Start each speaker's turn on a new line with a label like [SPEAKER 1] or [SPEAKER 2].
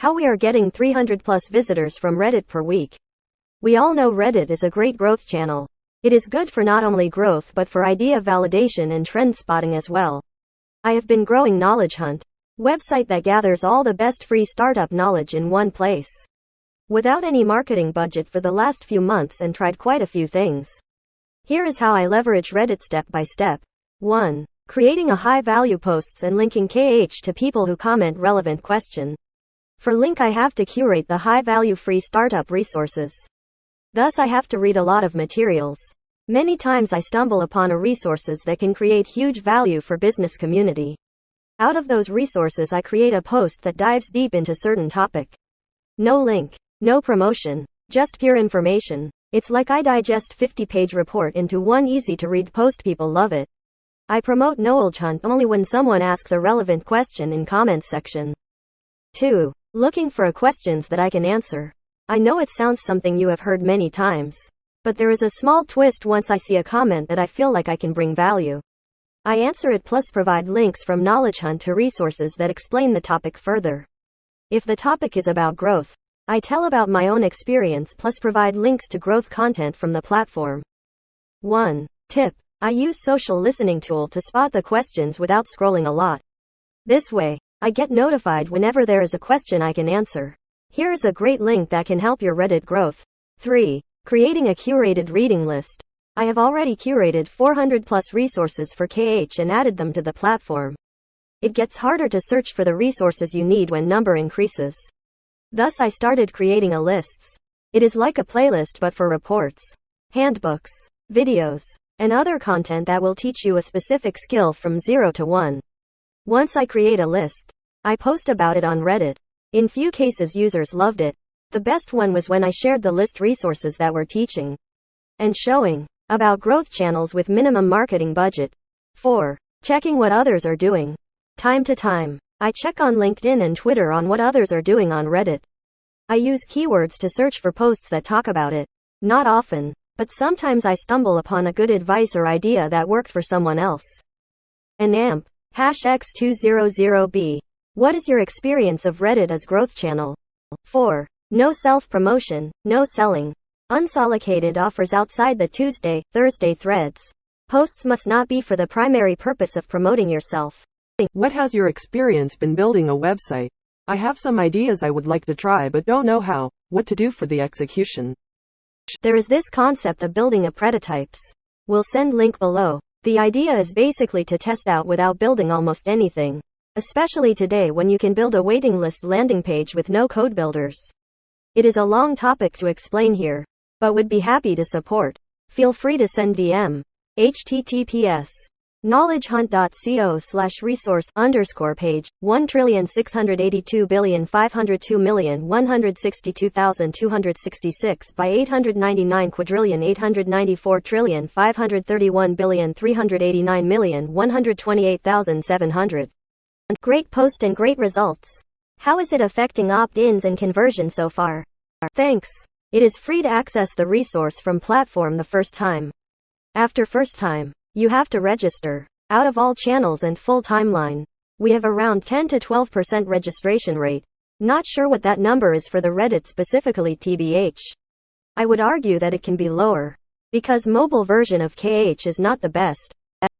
[SPEAKER 1] How we are getting 300 plus visitors from Reddit per week. We all know Reddit is a great growth channel. It is good for not only growth but for idea validation and trend spotting as well. I have been growing Knowledge Hunt, website that gathers all the best free startup knowledge in one place, without any marketing budget for the last few months, and tried quite a few things. Here is how I leverage Reddit step by step. 1. Creating a high value posts and linking KH to people who comment relevant question. For link I have to curate the high value free startup resources. Thus I have to read a lot of materials. Many times I stumble upon a resources that can create huge value for business community. Out of those resources I create a post that dives deep into certain topic. No link, no promotion, just pure information. It's like I digest 50-page report into one easy to read post. People love it. I promote Knowledge Hunt only when someone asks a relevant question in comments section. 2. Looking for questions that I can answer. I know it sounds something you have heard many times, but there is a small twist once I see a comment that I feel like I can bring value. I answer it plus provide links from Knowledge Hunt to resources that explain the topic further. If the topic is about growth, I tell about my own experience plus provide links to growth content from the platform. 1. Tip. I use social listening tool to spot the questions without scrolling a lot. This way, I get notified whenever there is a question I can answer. Here is a great link that can help your Reddit growth. 3. Creating a curated reading list. I have already curated 400 plus resources for KH and added them to the platform. It gets harder to search for the resources you need when number increases. Thus I started creating a lists. It is like a playlist but for reports, handbooks, videos, and other content that will teach you a specific skill from 0 to 1. Once I create a list, I post about it on Reddit. In few cases users loved it. The best one was when I shared the list resources that were teaching and showing about growth channels with minimum marketing budget. 4. Checking what others are doing. Time to time, I check on LinkedIn and Twitter on what others are doing on Reddit. I use keywords to search for posts that talk about it. Not often, but sometimes I stumble upon a good advice or idea that worked for someone else. An AMP, #X200B. What is your experience of Reddit as growth channel? 4. No self-promotion, no selling. Unsolicited offers outside the Tuesday, Thursday threads. Posts must not be for the primary purpose of promoting yourself.
[SPEAKER 2] What has your experience been building a website? I have some ideas I would like to try but don't know how, what to do for the execution.
[SPEAKER 1] There is this concept of building a prototypes. We'll send link below. The idea is basically to test out without building almost anything. Especially today when you can build a waiting list landing page with no code builders. It is a long topic to explain here, but would be happy to support. Feel free to send DM. https knowledgehunt.co/resource_page 1,682,502,162,266 by 899,894,531,389,128,700. Great post and great results. How is it affecting opt-ins and conversion so far? Thanks. It is free to access the resource from platform the first time. After first time, you have to register. Out of all channels and full timeline, we have around 10 to 12% registration rate. Not sure what that number is for the Reddit specifically TBH. I would argue that it can be lower, because mobile version of KH is not the best.